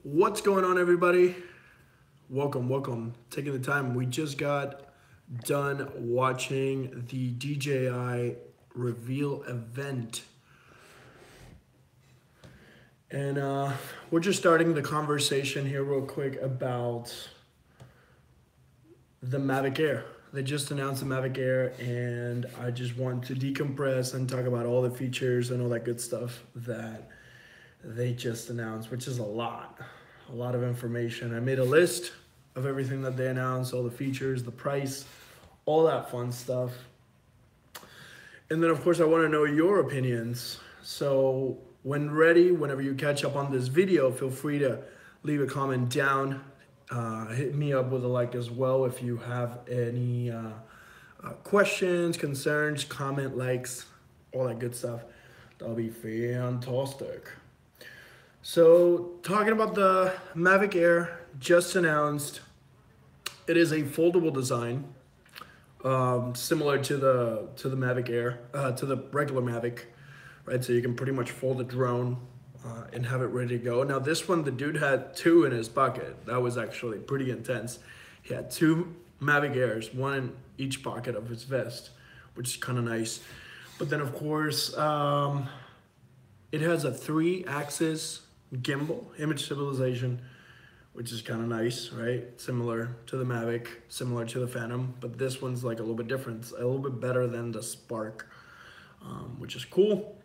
What's going on, everybody? Welcome. Taking the time. We just got done watching the DJI reveal event. And we're just starting the conversation here real quick about the Mavic Air. They just announced the Mavic Air, and I just want to decompress and talk about all the features and all that good stuff that they just announced, which is a lot of information. I made a list of everything that they announced, all the features, the price, all that fun stuff. And then of course I want to know your opinions. So when ready, whenever you catch up on this video, feel free to leave a comment down. Hit me up with a like as well if you have any questions, concerns, comment, likes, all that good stuff. That'll be fantastic. So talking about the Mavic Air, just announced. It is a foldable design, similar to the Mavic Air, to the regular Mavic, right? So you can pretty much fold a drone and have it ready to go. Now this one, the dude had two in his pocket. That was actually pretty intense. He had two Mavic Airs, one in each pocket of his vest, which is kind of nice. But then of course, it has a 3-axis gimbal, image stabilization, which is kind of nice, right? Similar to the Mavic, similar to the Phantom, but this one's like a little bit different. It's a little bit better than the Spark, which is cool.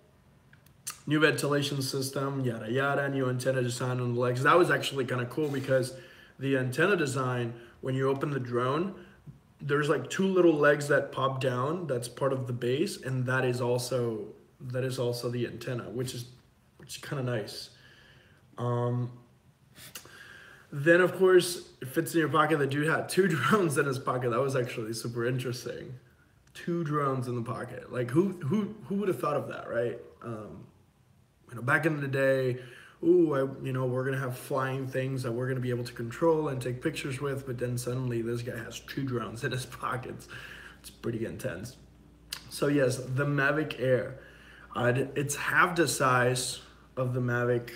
New ventilation system, yada yada, new antenna design on the legs. That was actually kind of cool because the antenna design, when you open the drone, there's like two little legs that pop down. That's part of the base, and that is also the antenna, which is kind of nice. Then of course it fits in your pocket. The dude had two drones in his pocket. That was actually super interesting. Two drones in the pocket. Like who would have thought of that, right? Back in the day, we're gonna have flying things that we're gonna be able to control and take pictures with, but then suddenly this guy has two drones in his pockets. It's pretty intense. So yes, the Mavic Air. It's half the size of the Mavic,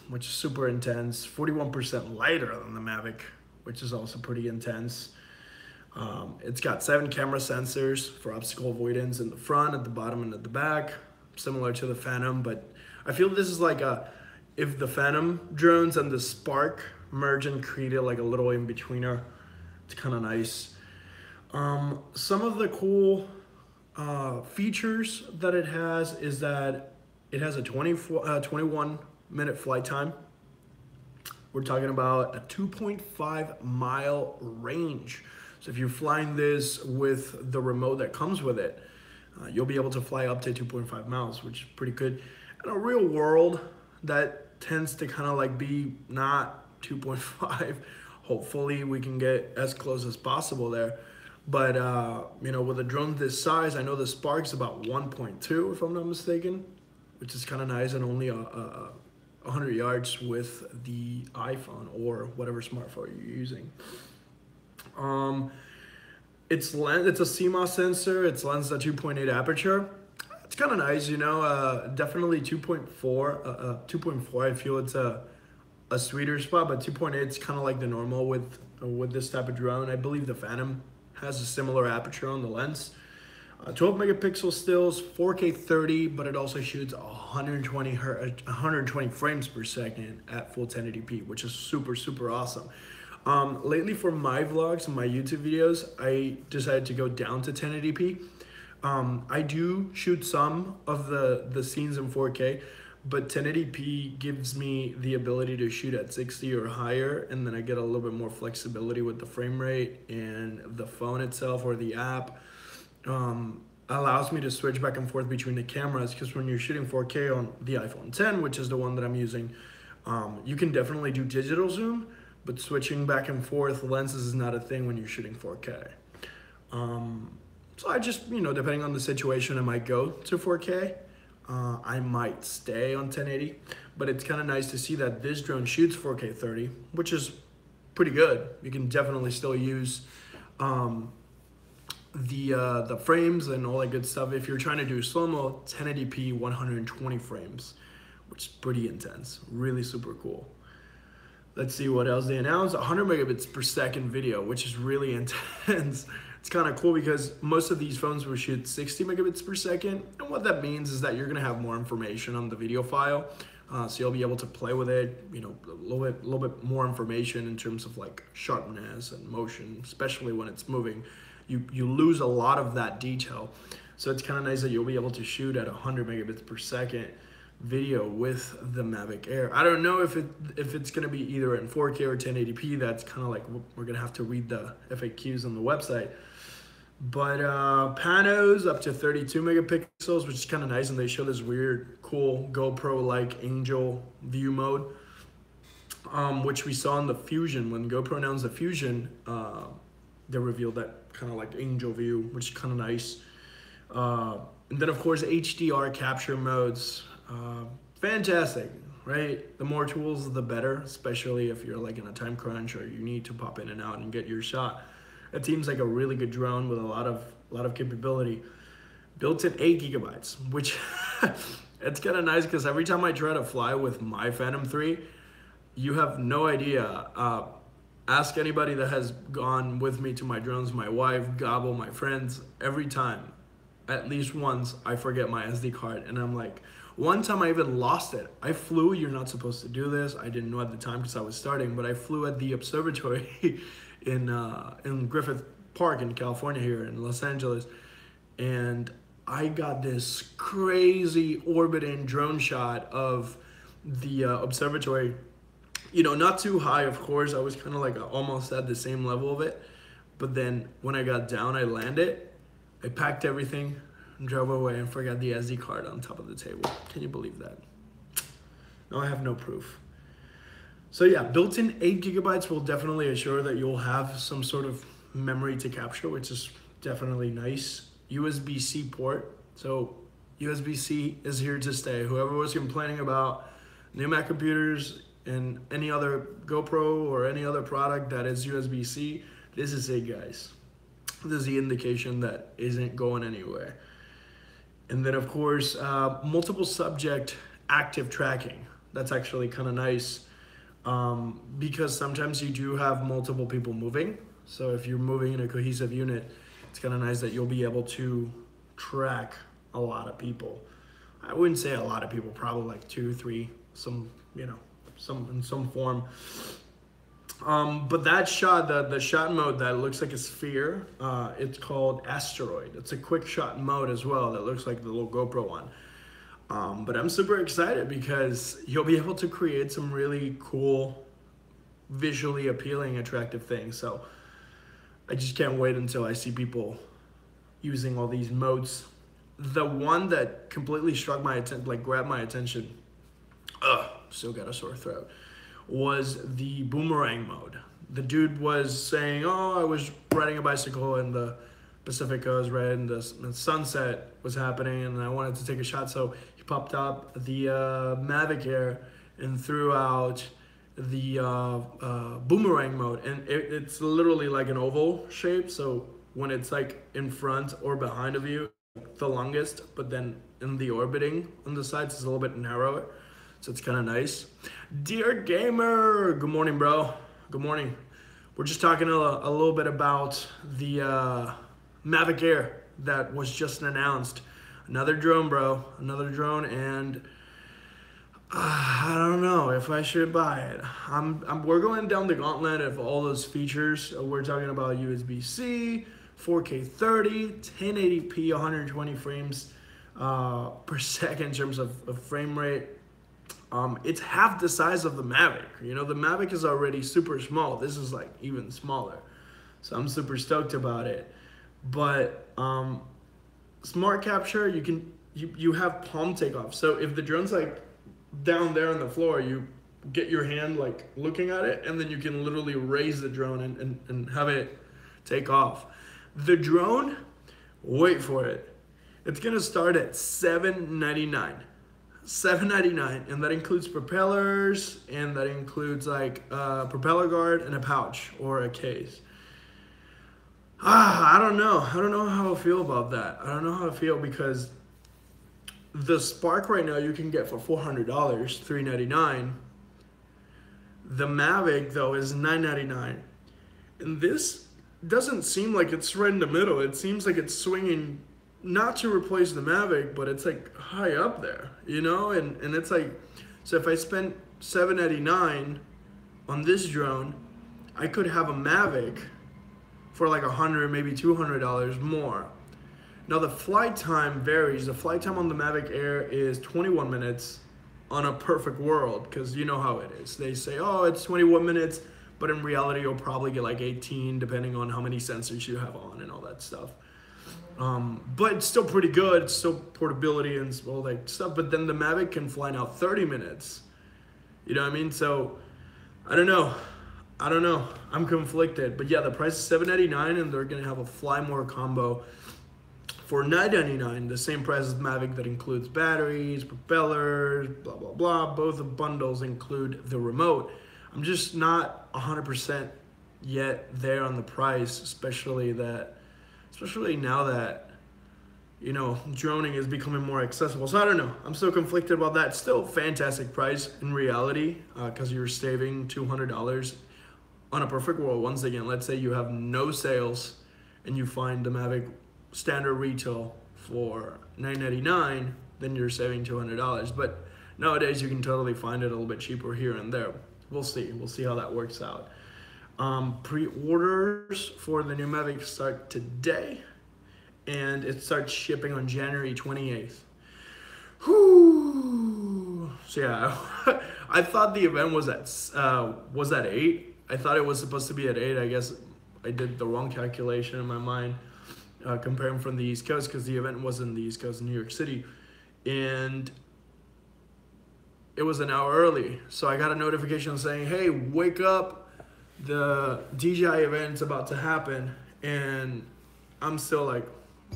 which is super intense. 41% lighter than the Mavic, which is also pretty intense. It's got 7 camera sensors for obstacle avoidance in the front, at the bottom, and at the back, similar to the Phantom. But I feel this is like if the Phantom drones and the Spark merge and create like a little in-betweener. It's kind of nice. Some of the cool features that it has is that it has a 21-minute flight time. We're talking about a 2.5-mile range. So if you're flying this with the remote that comes with it, you'll be able to fly up to 2.5 miles, which is pretty good. In a real world, that tends to kind of like be not 2.5. Hopefully we can get as close as possible there. But with a drone this size, I know the Spark's about 1.2, if I'm not mistaken, which is kind of nice, and only 100 yards with the iPhone or whatever smartphone you're using. It's a CMOS sensor. It's lens at 2.8 aperture. It's kind of nice, definitely 2.4. 2.4, I feel it's a sweeter spot, but 2.8 is kind of like the normal with this type of drone. I believe the Phantom has a similar aperture on the lens. 12 megapixel stills, 4K 30, but it also shoots 120 frames per second at full 1080p, which is super awesome. Lately for my vlogs and my YouTube videos, I decided to go down to 1080p. I do shoot some of the scenes in 4K, but 1080p gives me the ability to shoot at 60 or higher, and then I get a little bit more flexibility with the frame rate, and the phone itself or the app allows me to switch back and forth between the cameras, because when you're shooting 4K on the iPhone 10, which is the one that I'm using, you can definitely do digital zoom, but switching back and forth lenses is not a thing when you're shooting 4K. So I just, depending on the situation, I might go to 4K. I might stay on 1080, but it's kind of nice to see that this drone shoots 4K 30, which is pretty good. You can definitely still use the frames and all that good stuff. If you're trying to do slow-mo, 1080p 120 frames, which is pretty intense, really super cool. Let's see what else they announced. 100 megabits per second video, which is really intense. It's kind of cool because most of these phones will shoot 60 megabits per second. And what that means is that you're gonna have more information on the video file. So you'll be able to play with it, you know, a little bit more information in terms of like sharpness and motion, especially when it's moving. You lose a lot of that detail. So it's kind of nice that you'll be able to shoot at 100 megabits per second video with the Mavic Air. I don't know if it's going to be either in 4K or 1080p. That's kind of like, we're going to have to read the FAQs on the website. But panos up to 32 megapixels, which is kind of nice, and they show this weird, cool GoPro-like angel view mode, which we saw in the Fusion. When GoPro announced the Fusion, they revealed that kind of like angel view, which is kind of nice. And then of course HDR capture modes. Fantastic, right? The more tools, the better, especially if you're like in a time crunch or you need to pop in and out and get your shot. It seems like a really good drone with a lot of capability. Built-in 8 gigabytes, which it's kind of nice because every time I try to fly with my Phantom 3, you have no idea. Ask anybody that has gone with me to my drones, my wife, Gabo, my friends, every time, at least once, I forget my SD card. And I'm like, one time I even lost it. I flew, you're not supposed to do this. I didn't know at the time because I was starting, but I flew at the observatory in Griffith Park in California here in Los Angeles. And I got this crazy orbiting drone shot of the observatory. You know, not too high, of course. I was kind of like almost at the same level of it. But then when I got down, I landed. I packed everything and drove away and forgot the SD card on top of the table. Can you believe that? No, I have no proof. So yeah, built-in 8 gigabytes will definitely assure that you'll have some sort of memory to capture, which is definitely nice. USB-C port. So USB-C is here to stay. Whoever was complaining about new Mac computers and any other GoPro or any other product that is USB-C, this is it, guys. This is the indication that isn't going anywhere. And then of course, multiple subject active tracking. That's actually kind of nice because sometimes you do have multiple people moving. So if you're moving in a cohesive unit, it's kind of nice that you'll be able to track a lot of people. I wouldn't say a lot of people, probably like 2, 3, some, you know, in some form. But that shot, the shot mode that looks like a sphere, it's called Asteroid. It's a quick shot mode as well that looks like the little GoPro one. But I'm super excited because you'll be able to create some really cool, visually appealing, attractive things. So I just can't wait until I see people using all these modes. The one that completely struck my attention, like grabbed my attention, still got a sore throat, was the boomerang mode. The dude was saying, oh, I was riding a bicycle and the Pacifica was red and the sunset was happening and I wanted to take a shot. So he popped up the Mavic Air and threw out the boomerang mode. And it's literally like an oval shape. So when it's like in front or behind of you, the longest, but then in the orbiting on the sides is a little bit narrower. So it's kind of nice. Dear gamer, good morning, bro. Good morning. We're just talking a little bit about the Mavic Air that was just announced. Another drone, bro. Another drone, and I don't know if I should buy it. We're going down the gauntlet of all those features. We're talking about USB-C, 4K 30, 1080p, 120 frames per second in terms of frame rate. It's half the size of the Mavic. You know, the Mavic is already super small. This is like even smaller. So I'm super stoked about it. But smart capture, you have palm takeoff. So if the drone's like down there on the floor, you get your hand like looking at it, and then you can literally raise the drone and have it take off. The drone, wait for it. It's gonna start at $799. $799, and that includes propellers, and that includes like a propeller guard and a pouch or a case. I don't know how I feel about that. I don't know how I feel because The Spark right now you can get for $400, $399. The Mavic though is $999, and this doesn't seem like it's right in the middle. It seems like it's swinging not to replace the Mavic, but it's like high up there, you know? And it's like, so if I spend $799 on this drone, I could have a Mavic for like $100, maybe $200 more. Now the flight time varies. The flight time on the Mavic Air is 21 minutes on a perfect world, because you know how it is. They say, oh, it's 21 minutes, but in reality, you'll probably get like 18, depending on how many sensors you have on and all that stuff. But it's still pretty good. It's still portability and all that stuff. But then the Mavic can fly now 30 minutes. You know what I mean? So I don't know. I'm conflicted. But yeah, the price is $799, and they're gonna have a Fly More combo for $999, the same price as Mavic, that includes batteries, propellers, blah, blah, blah. Both the bundles include the remote. I'm just not 100% yet there on the price, especially now that, you know, droning is becoming more accessible. So I don't know. I'm still conflicted about that. Still fantastic price in reality, because you're saving $200 on a perfect world. Once again, let's say you have no sales and you find the Mavic standard retail for $999, then you're saving $200. But nowadays you can totally find it a little bit cheaper here and there. We'll see how that works out. Pre-orders for the new Mavic start today, and it starts shipping on January 28th. Whew. So yeah, I thought the event was at 8. I thought it was supposed to be at 8. I guess I did the wrong calculation in my mind. Comparing from the East Coast, because the event was in the East Coast in New York City, and it was an hour early. So I got a notification saying, hey, wake up, the DJI event's about to happen. And I'm still like,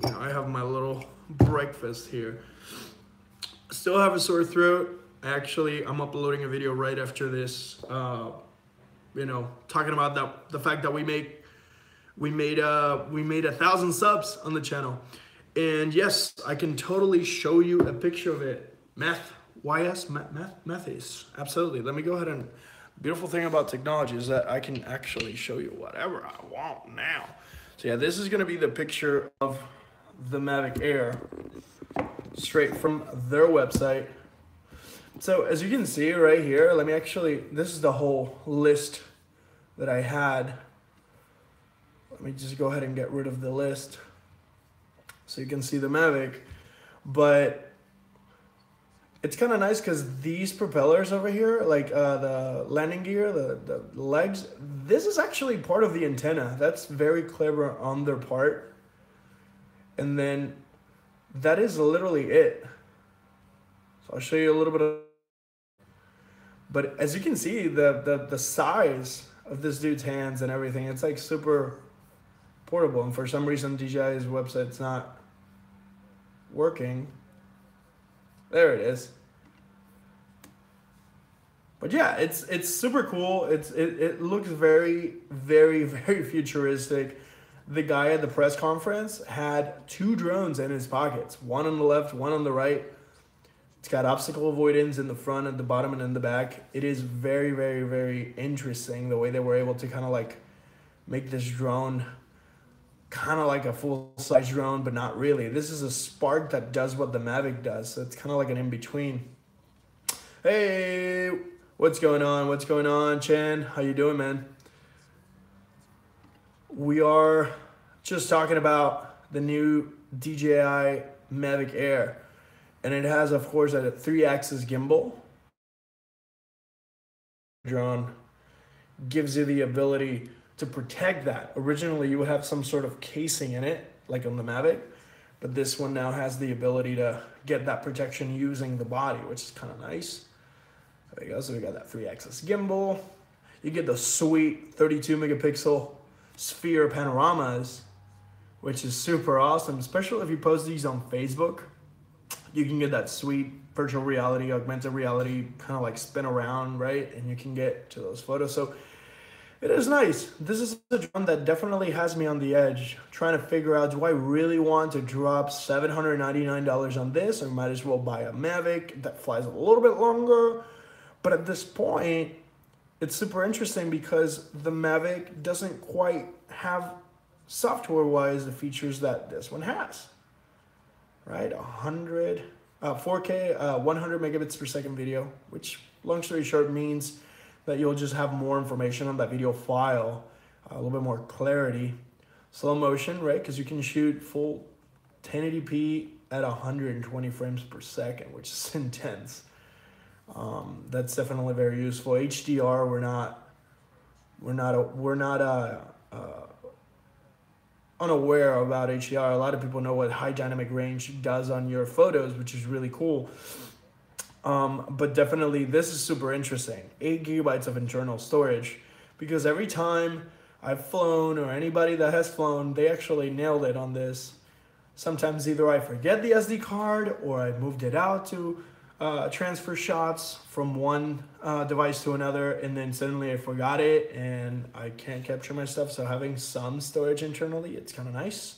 you know, I have my little breakfast here. Still have a sore throat. Actually, I'm uploading a video right after this, you know, talking about the fact that we made 1,000 subs on the channel. And yes, I can totally show you a picture of it. Mathis, absolutely. Let me go ahead and, beautiful thing about technology is that I can actually show you whatever I want now. So yeah, this is gonna be the picture of the Mavic Air, straight from their website. So as you can see right here, this is the whole list that I had. Let me just go ahead and get rid of the list so you can see the Mavic. But it's kind of nice because these propellers over here, like the landing gear, the legs, this is actually part of the antenna. That's very clever on their part. And then that is literally it. So I'll show you a little bit of, but as you can see, the size of this dude's hands and everything, it's like super portable. And for some reason DJI's website's not working. There it is. But yeah, it's super cool. It looks very, very, very futuristic. The guy at the press conference had 2 drones in his pockets, one on the left, one on the right. It's got obstacle avoidance in the front, at the bottom, and in the back. It is very, very, very interesting the way they were able to kind of like make this drone kind of like a full-size drone, but not really. This is a Spark that does what the Mavic does, so it's kind of like an in-between. Hey, what's going on? What's going on, Chan? How you doing, man? We are just talking about the new DJI Mavic Air, and it has, of course, a 3-axis gimbal. Drone gives you the ability to protect that. Originally, you would have some sort of casing in it, like on the Mavic, but this one now has the ability to get that protection using the body, which is kind of nice. There you go. So we got that 3-axis gimbal. You get the sweet 32 megapixel sphere panoramas, which is super awesome, especially if you post these on Facebook. You can get that sweet virtual reality, augmented reality, kind of like spin around, right? And you can get to those photos. So It is nice. This is a drone that definitely has me on the edge, trying to figure out, do I really want to drop $799 on this, or might as well buy a Mavic that flies a little bit longer? But at this point, it's super interesting because the Mavic doesn't quite have software-wise the features that this one has, right? 4K, 100 megabits per second video, which, long story short, means that you'll just have more information on that video file, a little bit more clarity. Slow motion, right? Because you can shoot full 1080p at 120 frames per second, which is intense. That's definitely very useful. HDR, we're not unaware about HDR. A lot of people know what high dynamic range does on your photos, which is really cool. But definitely this is super interesting. 8 gigabytes of internal storage, because every time I've flown, or anybody that has flown, they actually nailed it on this. Sometimes either I forget the SD card, or I moved it out to transfer shots from one device to another, and then suddenly I forgot it and I can't capture my stuff. So having some storage internally, it's kind of nice.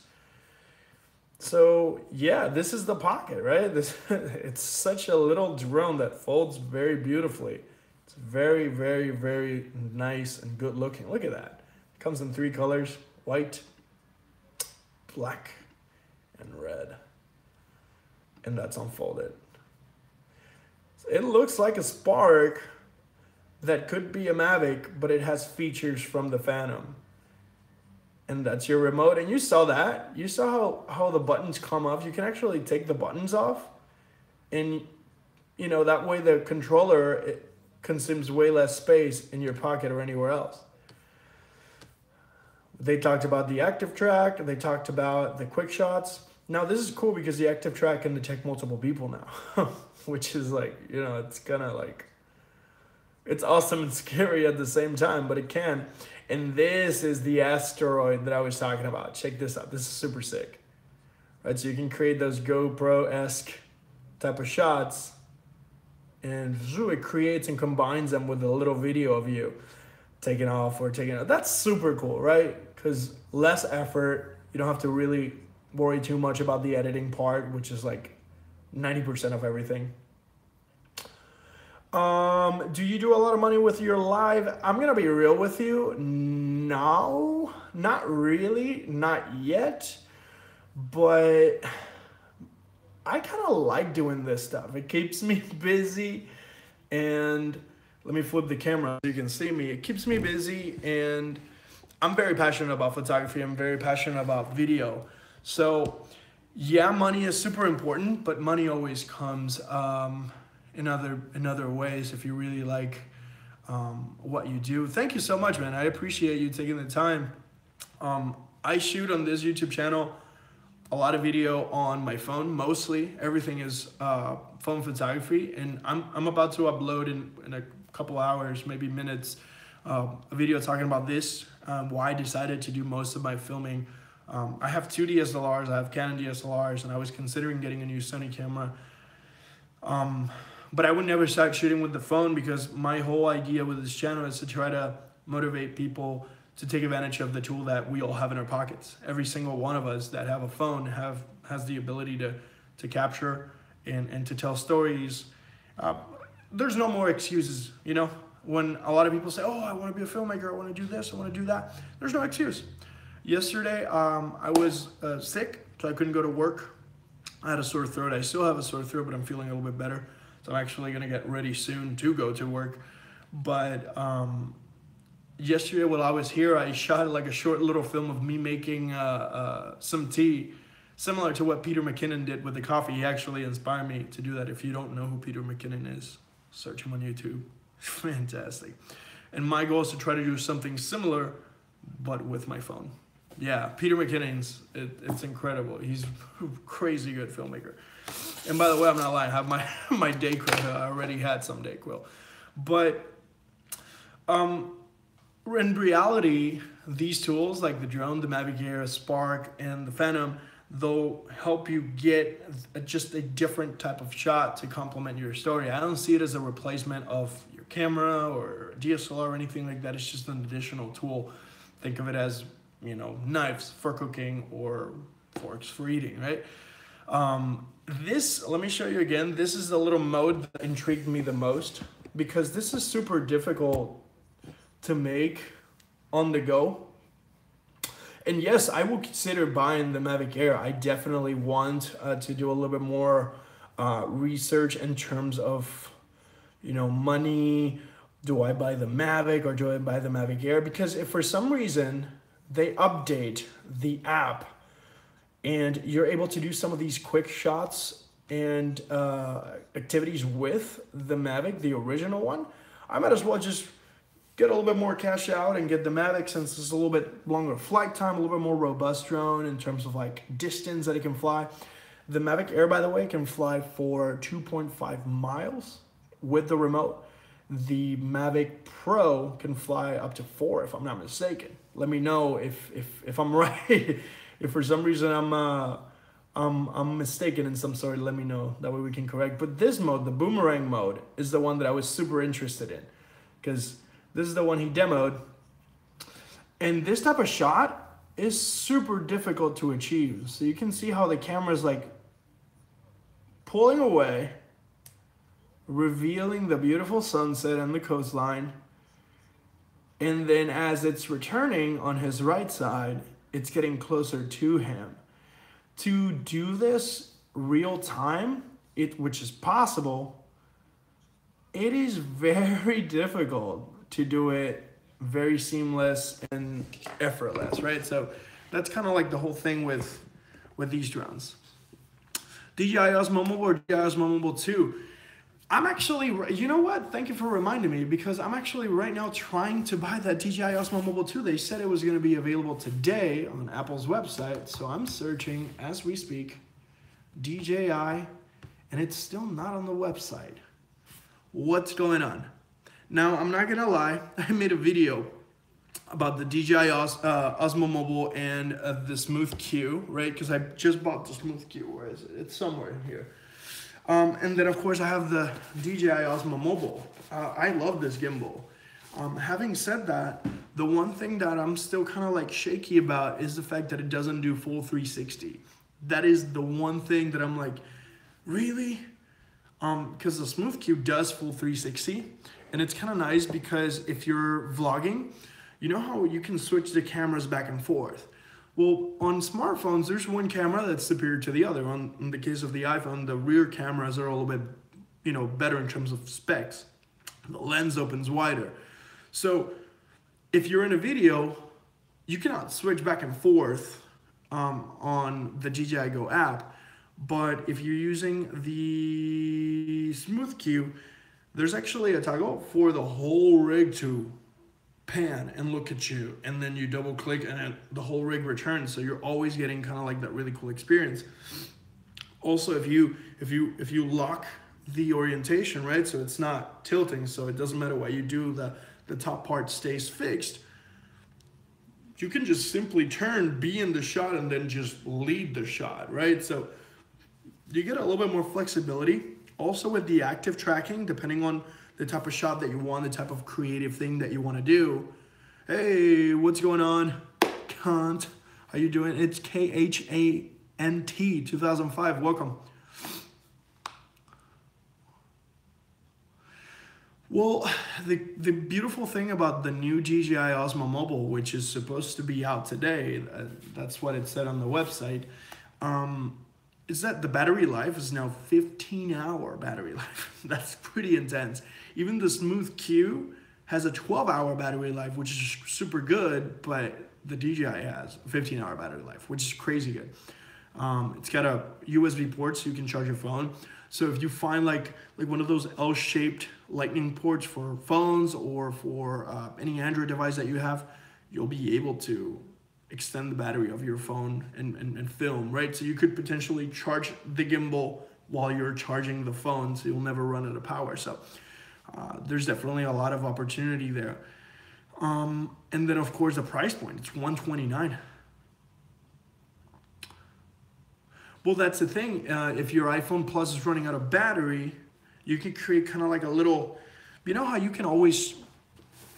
So yeah, this is the Pocket, right? It's such a little drone that folds very beautifully. It's very, very, very nice and good looking. Look at that. It comes in 3 colors: white, black, and red. And that's unfolded. It looks like a Spark that could be a Mavic, but it has features from the Phantom. And that's your remote. And you saw that. You saw how the buttons come off. You can actually take the buttons off. And, you know, that way the controller, it consumes way less space in your pocket or anywhere else. They talked about the active track. They talked about the quick shots. Now, this is cool because the active track can detect multiple people now, which is like, you know, it's kind of like, it's awesome and scary at the same time, but it can. And this is the asteroid that I was talking about. Check this out. This is super sick. Right, so you can create those GoPro-esque type of shots, and it creates and combines them with a little video of you taking off or taking off. That's super cool, right? Because less effort. You don't have to really worry too much about the editing part, which is like 90% of everything. Do you do a lot of money with your live? I'm gonna be real with you. No, not really, not yet. But I kind of like doing this stuff. It keeps me busy, and let me flip the camera so you can see me. It keeps me busy, and I'm very passionate about photography. I'm very passionate about video. So yeah, money is super important, but money always comes in other ways if you really like what you do. Thank you so much, man. I appreciate you taking the time. I shoot on this YouTube channel a lot of video on my phone. Mostly everything is phone photography, and I'm about to upload in a couple hours, maybe minutes, a video talking about this, why I decided to do most of my filming. I have 2 DSLRs, I have Canon DSLRs, and I was considering getting a new Sony camera. But I would never start shooting with the phone, because my whole idea with this channel is to try to motivate people to take advantage of the tool that we all have in our pockets. Every single one of us that have a phone has the ability to capture and to tell stories. There's no more excuses, you know? When a lot of people say, oh, I want to be a filmmaker, I want to do this, I want to do that. There's no excuse. Yesterday, I was sick, so I couldn't go to work. I had a sore throat. I still have a sore throat, but I'm feeling a little bit better. So I'm actually going to get ready soon to go to work. But yesterday while I was here, I shot like a short little film of me making some tea, similar to what Peter McKinnon did with the coffee. He actually inspired me to do that. If you don't know who Peter McKinnon is, search him on YouTube. Fantastic. And my goal is to try to do something similar, but with my phone. Yeah, Peter McKinnon's, it's incredible. He's a crazy good filmmaker. And by the way, I'm not lying, I have my Dayquil. I already had some Dayquil. But in reality, these tools like the drone, the Mavic Air, Spark, and the Phantom, they'll help you get just a different type of shot to complement your story. I don't see it as a replacement of your camera or DSLR or anything like that. It's just an additional tool. Think of it as, you know, knives for cooking or forks for eating, right? This, let me show you again. This is the little mode that intrigued me the most, because this is super difficult to make on the go. And yes, I will consider buying the Mavic Air. I definitely want to do a little bit more research in terms of, you know, money. Do I buy the Mavic or do I buy the Mavic Air? Because if for some reason they update the app and you're able to do some of these quick shots and activities with the Mavic, the original one, I might as well just get a little bit more cash out and get the Mavic, since it's a little bit longer flight time, a little bit more robust drone in terms of like distance that it can fly. The Mavic Air, by the way, can fly for 2.5 miles with the remote. The Mavic Pro can fly up to 4, if I'm not mistaken. Let me know if I'm right. If for some reason I'm mistaken in some sort, let me know. That way we can correct. But this mode, the boomerang mode, is the one that I was super interested in, because this is the one he demoed. And this type of shot is super difficult to achieve. So you can see how the camera is like pulling away, revealing the beautiful sunset and the coastline. And then as it's returning on his right side, it's getting closer to him. To do this real time, which is possible, it is very difficult to do it very seamless and effortless, right? So that's kind of like the whole thing with these drones. DJI Osmo Mobile or DJI Osmo Mobile 2. I'm actually, you know what? Thank you for reminding me, because I'm actually right now trying to buy that DJI Osmo Mobile 2. They said it was going to be available today on Apple's website. So I'm searching as we speak, DJI, and it's still not on the website. What's going on? Now, I'm not going to lie. I made a video about the DJI Osmo Mobile and the Smooth Q, right? Because I just bought the Smooth Q. Where is it? It's somewhere in here. And then, of course, I have the DJI Osmo Mobile. I love this gimbal. Having said that, the one thing that I'm still kind of like shaky about is the fact that it doesn't do full 360. That is the one thing that I'm like, really? Because the Smooth Q does full 360. And it's kind of nice because if you're vlogging, you know how you can switch the cameras back and forth. Well, on smartphones, there's one camera that's superior to the other. In the case of the iPhone, the rear cameras are a little bit, you know, better in terms of specs. The lens opens wider. So if you're in a video, you cannot switch back and forth on the DJI Go app. But if you're using the Smooth Q, there's actually a toggle for the whole rig to pan and look at you, and then you double click and then the whole rig returns, so you're always getting kind of like that really cool experience. Also, if you lock the orientation, right, so it's not tilting, so it doesn't matter what you do, the top part stays fixed, you can just simply turn, be in the shot, and then just lead the shot, right? So you get a little bit more flexibility. Also with the active tracking, depending on the type of shot that you want, the type of creative thing that you want to do. Hey, what's going on? Kant, how you doing? It's KHANT 2005. Welcome. Well, the beautiful thing about the new DJI Osmo Mobile, which is supposed to be out today, that's what it said on the website, is that the battery life is now 15-hour battery life. That's pretty intense. Even the Smooth Q has a 12-hour battery life, which is super good, but the DJI has a 15-hour battery life, which is crazy good. It's got a USB port so you can charge your phone. So if you find like one of those L-shaped lightning ports for phones or for any Android device that you have, you'll be able to extend the battery of your phone and film, right? So you could potentially charge the gimbal while you're charging the phone, so you'll never run out of power. So there's definitely a lot of opportunity there. And then of course the price point, it's $129. Well, that's the thing. If your iPhone Plus is running out of battery, you can create kind of like a little, You know how you can always,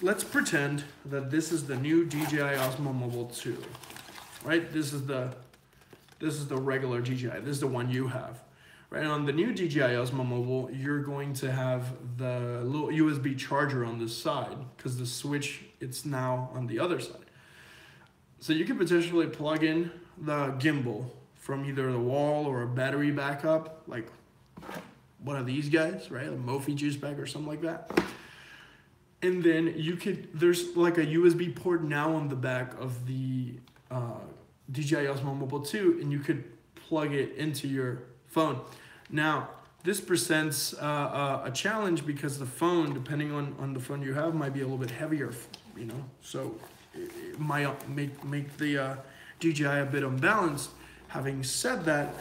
let's pretend that this is the new DJI Osmo Mobile 2, right? This is the regular DJI. This is the one you have. Right, on the new DJI Osmo Mobile, you're going to have the little USB charger on this side because the switch, it's now on the other side. So you can potentially plug in the gimbal from either the wall or a battery backup, like one of these guys, right? A Mophie juice bag or something like that. And then you could, there's like a USB port now on the back of the DJI Osmo Mobile 2, and you could plug it into your phone. Now, this presents a challenge because the phone, depending on the phone you have, might be a little bit heavier, you know, so it might make the DJI a bit unbalanced. Having said that,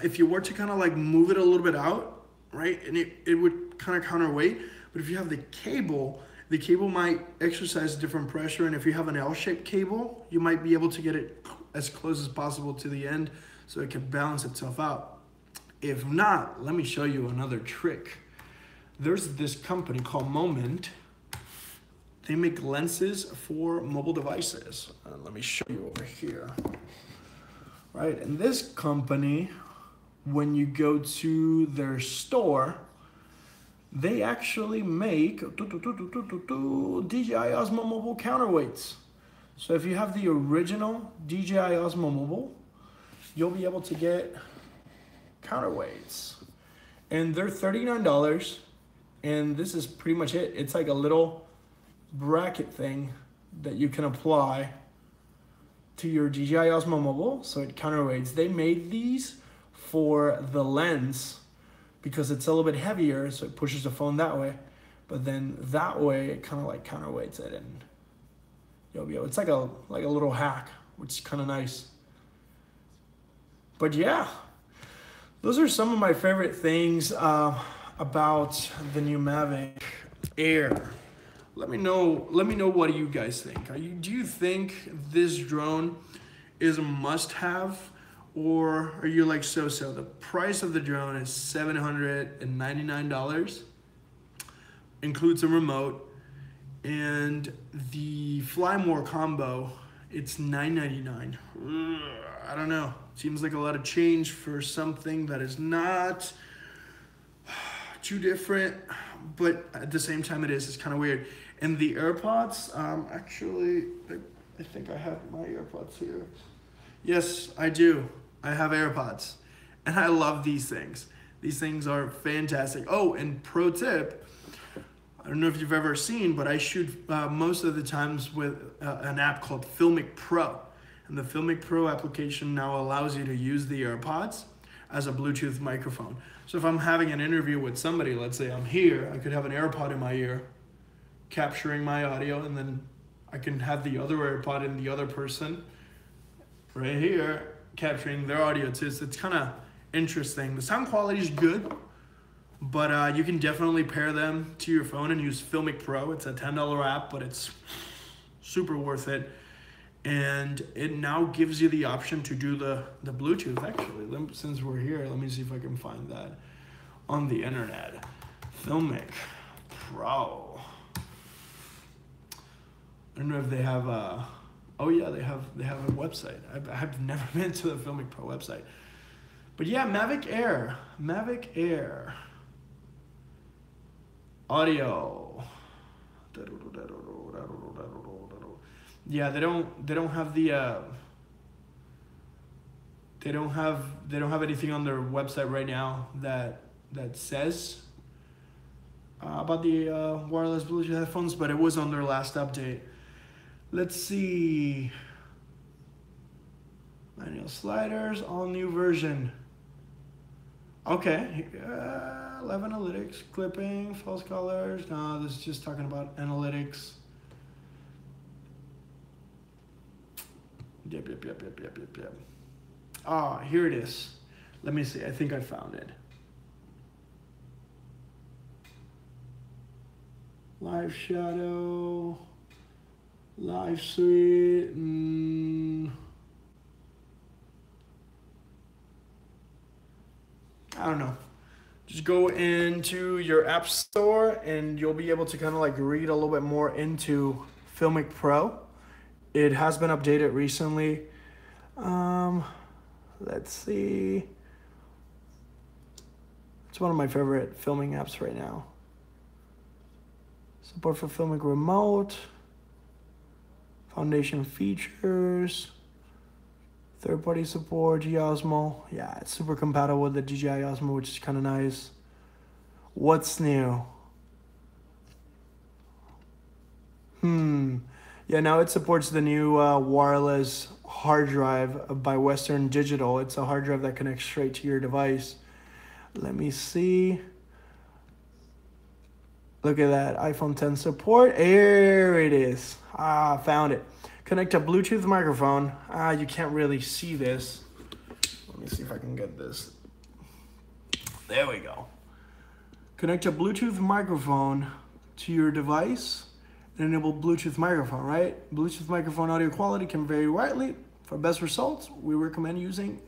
if you were to kind of like move it a little bit out, right, and it would kind of counterweight, but if you have the cable might exercise different pressure, and if you have an L-shaped cable, you might be able to get it as close as possible to the end so it can balance itself out. If not, let me show you another trick. There's this company called Moment. They make lenses for mobile devices. Let me show you over here. Right, and this company, when you go to their store, they actually make DJI Osmo Mobile counterweights. So if you have the original DJI Osmo Mobile, you'll be able to get counterweights, and they're $39, and this is pretty much it. It's like a little bracket thing that you can apply to your DJI Osmo Mobile so it counterweights. They made these for the lens because it's a little bit heavier, so it pushes the phone that way, but then that way it kind of like counterweights it, and you'll be able, it's like a little hack, which is kind of nice. But yeah, those are some of my favorite things about the new Mavic Air. Let me know what do you guys think. Do you think this drone is a must-have, or are you like so-so? The price of the drone is $799, includes a remote, and the Fly More combo, it's $999. I don't know. Seems like a lot of change for something that is not too different, but at the same time it's kind of weird. And the AirPods, actually, I think I have my AirPods here. Yes, I do. I have AirPods, and I love these things. These things are fantastic. Oh, and pro tip, I don't know if you've ever seen, but I shoot most of the times with an app called Filmic Pro. And the Filmic Pro application now allows you to use the AirPods as a Bluetooth microphone. So if I'm having an interview with somebody, let's say I'm here, I could have an AirPod in my ear, capturing my audio, and then I can have the other AirPod in the other person right here, capturing their audio too. So it's kind of interesting. The sound quality is good, but you can definitely pair them to your phone and use Filmic Pro. It's a $10 app, but it's super worth it. And it now gives you the option to do the Bluetooth, actually. Since we're here, let me see if I can find that on the internet. Filmic Pro. I don't know if they have oh yeah, they have a website. I've never been to the Filmic Pro website. But yeah, Mavic Air. Audio. Yeah, they don't have the they don't have anything on their website right now that says about the wireless Bluetooth headphones, but it was on their last update. Let's see. Manual sliders, all new version. Okay, 11 analytics, clipping, false colors. No, this is just talking about analytics. Yep. Ah, here it is. Let me see. I think I found it. Live shadow, live suite. I don't know. just go into your app store and you'll be able to kind of like read a little bit more into Filmic Pro. It has been updated recently. Let's see. It's one of my favorite filming apps right now. Support for Filmic Remote. Foundation features. Third-party support, Osmo. Yeah, it's super compatible with the DJI Osmo, which is kind of nice. What's new? Yeah, now it supports the new wireless hard drive by Western Digital. It's a hard drive that connects straight to your device. Let me see. Look at that, iPhone 10 support. There it is. Found it. Connect a Bluetooth microphone. You can't really see this. Let me see if I can get this. There we go. Connect a Bluetooth microphone to your device and enable Bluetooth microphone, right? Bluetooth microphone audio quality can vary widely. For best results, we recommend using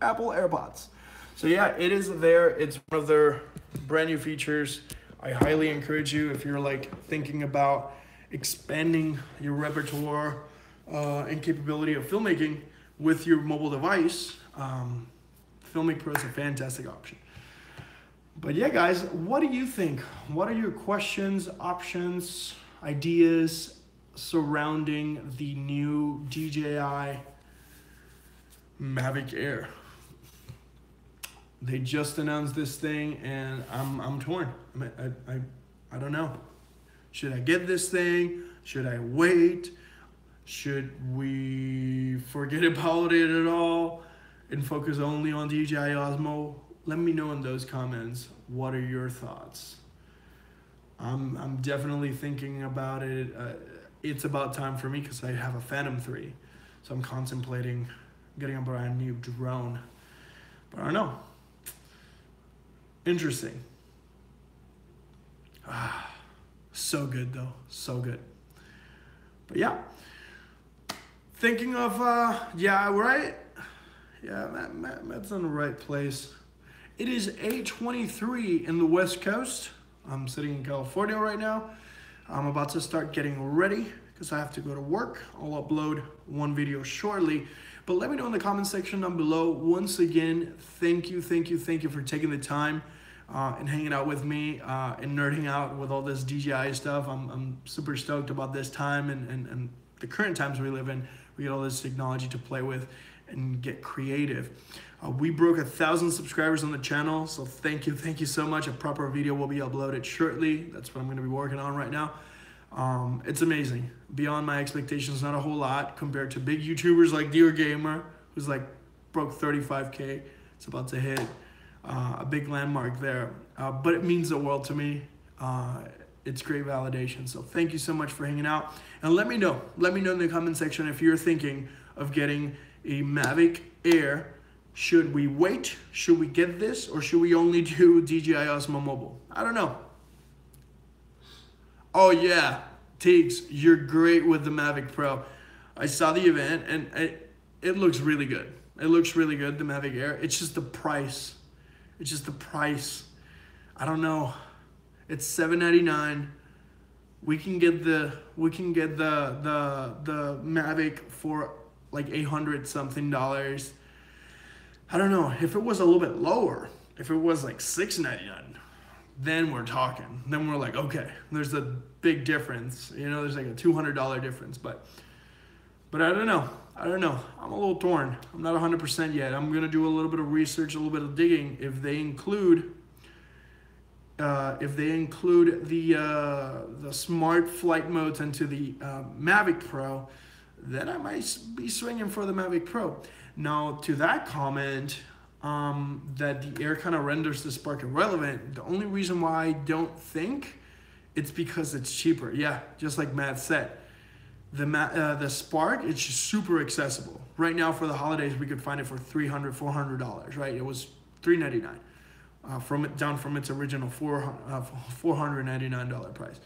Apple AirPods. So yeah, it is there. It's one of their brand new features. I highly encourage you, if you're like thinking about expanding your repertoire and capability of filmmaking with your mobile device, Filmic Pro is a fantastic option. But yeah, guys, what do you think? What are your questions, options, ideas surrounding the new DJI Mavic Air? They just announced this thing, and I'm torn. I don't know. Should I get this thing? Should I wait? Should we forget about it at all and focus only on DJI Osmo? Let me know in those comments. What are your thoughts? I'm definitely thinking about it. It's about time for me because I have a Phantom 3. So I'm contemplating getting a brand new drone. But I don't know. Interesting. So good though, so good. But yeah, thinking of, yeah, right? Yeah, Matt's in the right place. It is 8:23 in the West Coast. I'm sitting in California right now. I'm about to start getting ready because I have to go to work. I'll upload one video shortly. But let me know in the comment section down below. Once again, thank you for taking the time and hanging out with me and nerding out with all this DJI stuff. I'm super stoked about this time and the current times we live in. We get all this technology to play with and get creative. We broke 1,000 subscribers on the channel, so thank you so much. A proper video will be uploaded shortly. That's what I'm going to be working on right now. It's amazing. Beyond my expectations, not a whole lot compared to big YouTubers like Dear Gamer, who's like broke 35K. It's about to hit a big landmark there. But it means the world to me. It's great validation. So thank you so much for hanging out. And let me know in the comment section if you're thinking of getting a Mavic Air. Should we wait? Should we get this? Or should we only do DJI Osmo Mobile? I don't know. Oh yeah, Tiggs, you're great with the Mavic Pro. I saw the event and it looks really good. It looks really good, the Mavic Air. It's just the price. It's just the price. I don't know. It's $799. We can get the Mavic for like $800 something. I don't know. If it was a little bit lower, if it was like $699, then we're talking. Then we're like, okay, there's a big difference. You know, there's like a $200 difference. But I don't know. I'm a little torn. I'm not 100% yet. I'm gonna do a little bit of research, a little bit of digging. If they include the smart flight modes into the Mavic Pro, then I might be swinging for the Mavic Pro. Now, to that comment, that the Air kind of renders the Spark irrelevant, the only reason why I don't think it's because it's cheaper. Yeah, just like Matt said. The Spark, it's just super accessible. Right now for the holidays, we could find it for $300, $400, right? It was $399 down from its original $499 price,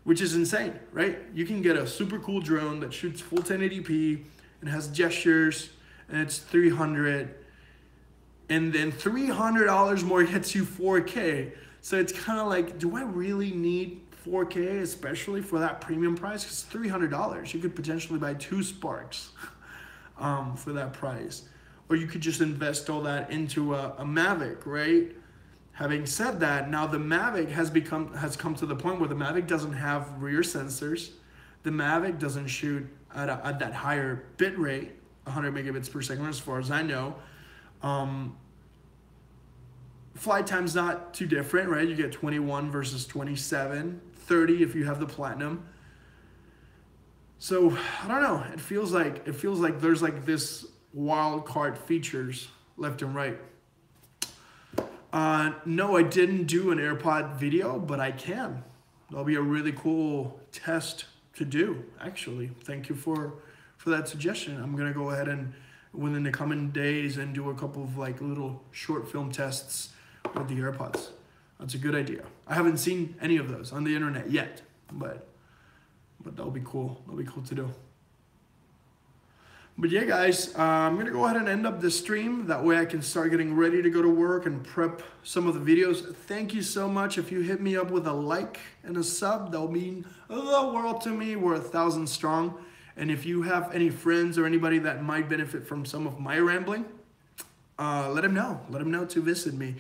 which is insane, right? You can get a super cool drone that shoots full 1080p and has gestures, and it's $300. and then $300 more gets you 4K. So it's kind of like, do I really need 4K, especially for that premium price? Because $300, you could potentially buy 2 Sparks for that price. Or you could just invest all that into a Mavic, right? Having said that, now the Mavic has come to the point where the Mavic doesn't have rear sensors. The Mavic doesn't shoot at that higher bit rate, 100 megabits per second, as far as I know. Flight time's not too different, right? You get 21 versus 27, 30 if you have the Platinum. So I don't know. It feels like there's like this wild card features left and right. No, I didn't do an AirPod video, but I can. That'll be a really cool test to do, actually. Thank you for that suggestion. I'm gonna go ahead and within the coming days and do a couple of like little short film tests with the AirPods. That's a good idea. I haven't seen any of those on the internet yet, but that'll be cool. That'll be cool to do. But yeah, guys, I'm going to go ahead and end up this stream. That way I can start getting ready to go to work and prep some of the videos. Thank you so much. If you hit me up with a like and a sub, that'll mean the world to me. We're 1,000 strong. And if you have any friends or anybody that might benefit from some of my rambling, let them know. Let them know to visit me.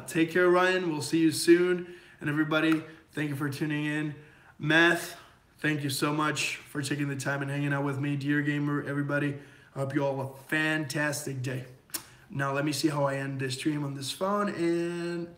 Take care, Ryan. We'll see you soon. And everybody, thank you for tuning in. Meth, thank you so much for taking the time and hanging out with me. Dear Gamer, everybody, I hope you all have a fantastic day. Now let me see how I end this stream on this phone, and